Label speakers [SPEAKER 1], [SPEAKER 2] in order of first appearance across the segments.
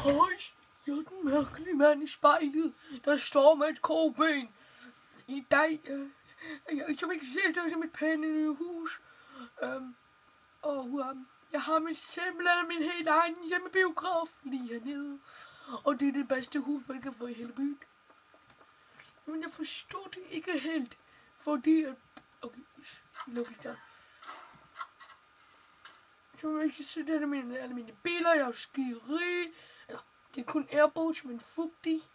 [SPEAKER 1] Hej, jeg er den mærkelige mand i spejlet, der står med et koben. I dag, som I kan se, det er som et pænt nye hus. Jeg har simpelthen min helt egen hjemmebiograf lige hernede. Og det er det bedste hus, man kan få i hele byen. Men jeg forstår det ikke helt, fordi at... Okay, luk lige der. Så man kan se, det er alle mine biler, jeg har skiri. Eller, det er kun airboats, men fugtig.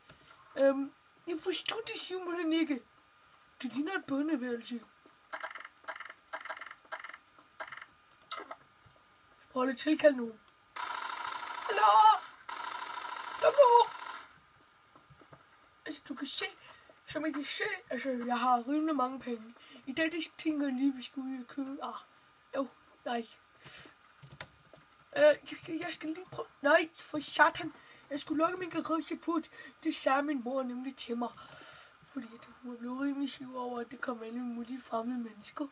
[SPEAKER 1] Jeg forstår det simpelthen ikke. Det ligner et bønneværelse. Prøv at tilkalde nogen. Hallo? Hallo? Altså, du kan se, som I kan se, altså, jeg har rimelig mange penge. I dag, det tænker jeg lige, vi skal ud og købe. Nej. Jeg skal lige prøve. Nej, for satan. Jeg skulle lukke min garageport. Det sagde min mor nemlig til mig. Fordi hun blev rimelig syg over, at det kom alle mulige fremmede mennesker.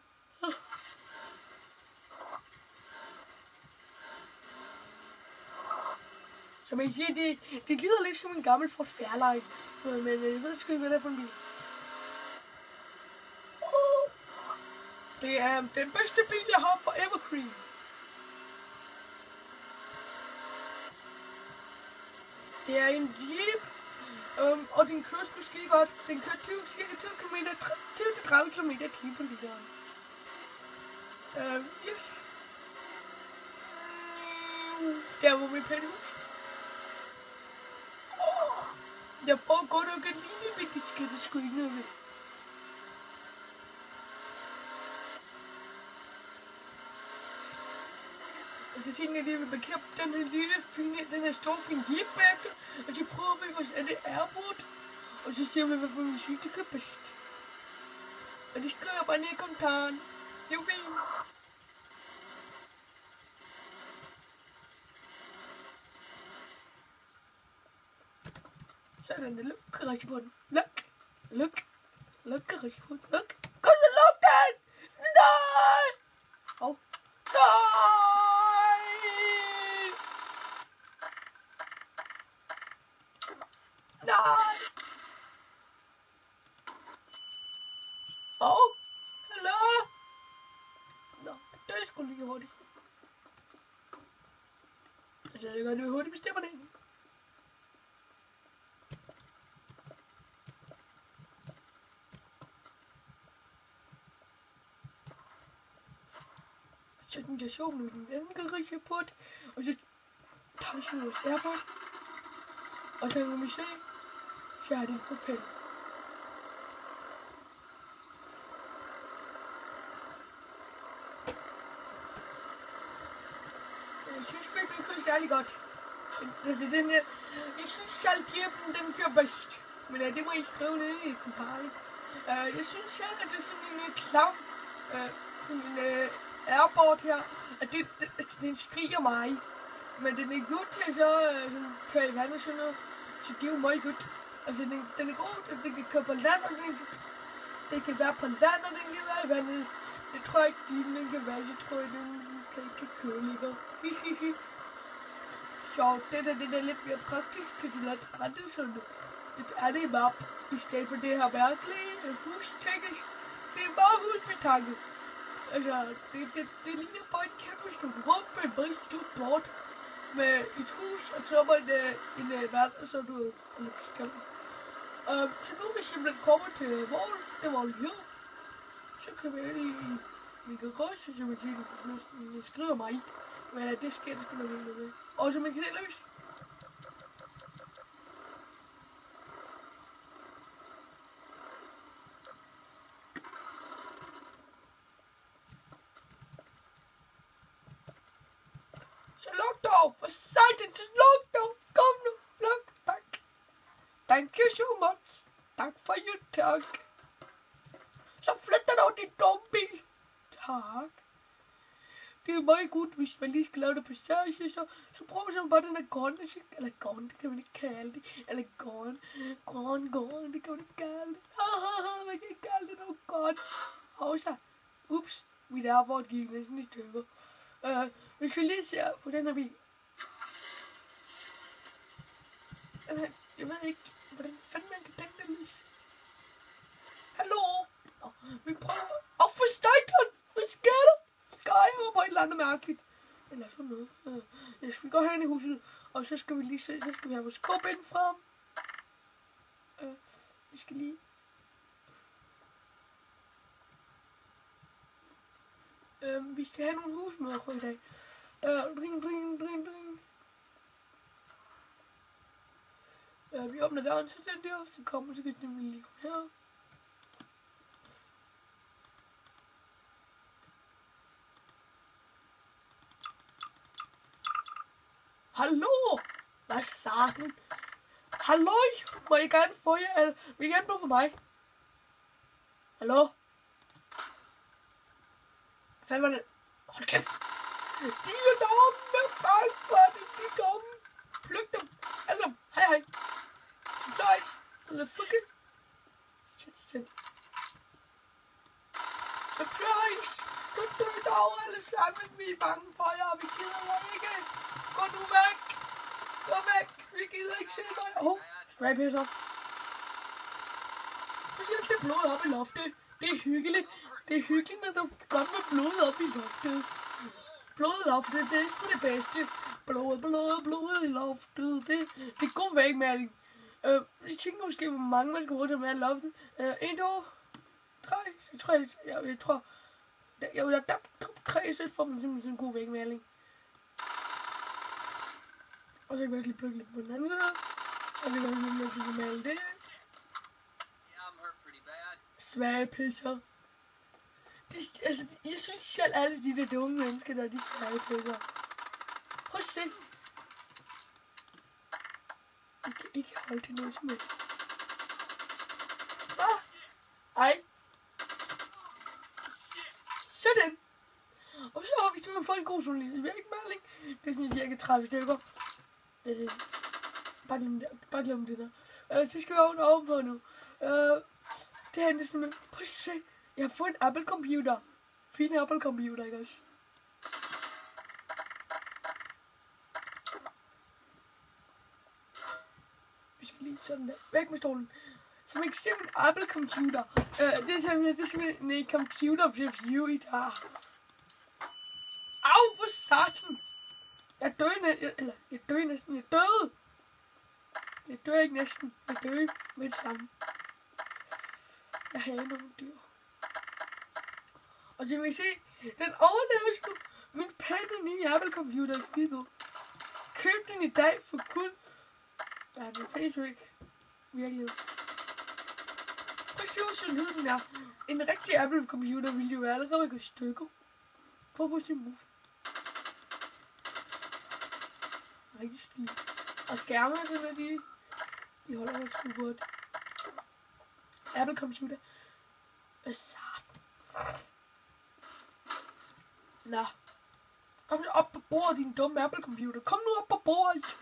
[SPEAKER 1] Så man kan sige, det lyder lidt som en gammel Ford Fairlane. Men jeg ved sgu ikke, hvad det er for en bil. Det er den bedste bil, jeg har for Evergreen. Det er en Jeep, og den kører sgu skide godt. Den kører cirka 20-30 km i timen på literen. Yes. Der var mit pæne hus. Jeg bruger godt nok en lille bitte skidt, sgu ikke noget med. Og så tænker jeg lige, at vi markerer den her lille fine, den her store fine Jeep bagefter. Og så prøver vi, hvad er det airboat. Og så ser vi, hvad for en syg, det kan bedst. Og det skriver jeg bare ned i kommentaren. Det er jo fint. Sådan, det lukker rigtig på den. Luk rigtig på den. Luk. Kom så, luk den! Nej! Hov. Nej! Hallo? Nå, det er sgu lige hurtigt. Altså, det gør det hurtigt, bestemmer det. Så den der sjov med den anden garageport, og så tager vi vores airport, og så kan vi se, så er det en propel. Jeg synes ikke, den kører særlig godt. Altså den her, jeg synes selv, den kører bedst. Men det må I skrive ned i kommentaren. Jeg synes selv, at det er sådan en klam, sådan en airport her, at den skriger meget. Men den er god til så køre i vand og sådan noget. Så det er jo meget godt. Altså den er god, at den kan køre på land, og den kan være på land, og den kan være i vandet. Det tror jeg ikke, den kan være. Jeg tror, den kan køre længere. Så det er lidt mere praktisk til de lidt andre sådan et andet map. I stedet for det her mærkelige husteknisk. Det er bare husbetanket. Altså, det ligner bare et kæmpe stykke rum med en meget stort bord med et hus, og så var en vand, og så du ved, lidt forskelligt. Så nu er vi simpelthen kommet til mål, det var lige her. Så kan vi ind i min garage, så vi lige skriver mig i, men det sker, det skulle nok ikke med. Og så man kan se løs. Så luk dog, for satan, så luk dog. Kom nu, luk, tak. Thank you so much. Tak for your talk. Så flytter dog din dumme bil. Tak. Det er meget godt, hvis man lige skal lave det passage, så prøver vi bare den her grønne, eller grønne, det kan man ikke kalde det, eller grønne, det kan man ikke kalde det. Man kan ikke kalde det noget godt. Og så, ups, mit airport gik næsten i stykker. 我去练习，我在那边。Jeg ved ikke, hvordan fanden man kan tænde det lys. Hallo? Vi prøver. For støjten! Hvad sker der? Skal jeg over på et eller andet mærkeligt? Eller sådan noget. Jeg skal gå hen i huset, og så skal vi lige se, så skal vi have vores skub ind frem. Vi skal lige... vi skal have nogle husmøder på i dag. Ring. Vi åbner døren til den der, så kommer så kan den lige komme her. Hallo? Hvad satan? Halløj? Må jeg gerne få jer? Eller vil I gerne bruge for mig? Hallo? Hvad fanden var det? Hold kæft! De er dumme! Fuck, hvor er de dumme! Pluk dem! Alle dem! Hej! Nice! Eller fuck it! Shit. Surprise! Så dør dog alle sammen! Vi er bange for jer, vi gider jer ikke! Gå nu væk! Gå væk! Vi gider ikke se dig! Strap her så! Specielt det blod op i loftet. Det er hyggeligt. Det er hyggeligt, når der kommer blod op i loftet. Blod i loftet, det er sgu det bedste. Blod i loftet. Det er god vægmaling. Jeg tænker måske, hvor mange man skal bruge til at male loftet. 1, 2, 3. Jeg tror... Der er 3 sæt for dem simpelthen sådan en god vægmaling. Og så kan vi også lige plukke lidt på den anden side. Og så kan vi lige male det. Svage pisser. Jeg synes selv, alle de der dumme mennesker, der er de svage pisser. Prøv at se. Jeg kan ikke holde til noget som helst. Ej. Sådan. Og så har vi simpelthen fået en god solid vægmaling. Det er sådan cirka 30 stykker. Det. Bare glem det der. Så skal vi over på nu. Det her er simpelthen... Prøv at se. Jeg har fået en Apple computer. Fin Apple computer, ikke også? Vi skal lige sådan der. Væk med stolen. Så man kan se en Apple computer. Det er simpelthen en computer review i dag. Au, for satan! Jeg døde næsten. Jeg døde! Jeg dør ikke næsten. Jeg døde med det samme. Jeg havde nogle dyr. Og så kan I se, den overlever sgu min pæne nye Apple computer i skidegod. Køb den i dag for kun... Ja, den findes jo ikke. Virkelig. Prøv at se, hvor sådan den er. En rigtig Apple computer ville jo være allerede gå i stykker. Prøv på sin mus. Rigtig stil. Og skærmene, så er de holder sig sgu godt. Apple computer. Hvad satan? Nå. Kom nu op på bordet, din dumme Apple computer. Kom nu op på bordet.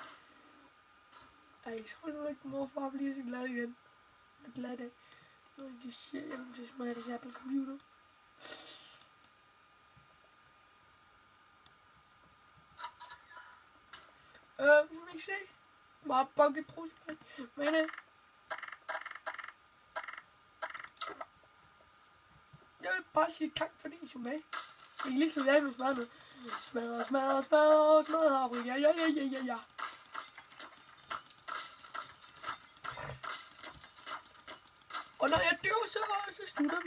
[SPEAKER 1] Ej, jeg tror nu ikke, morfar bliver så glad igen. Jeg er glad af. Nu er det shit, jeg vil smage deres Apple computer. Så vil I se. Meget bunket brugspring. Men jeg vil bare sige tak, fordi I så med. Jeg kan lige slå af med smadret. Smadret. Ja. Og når jeg dør, så slutter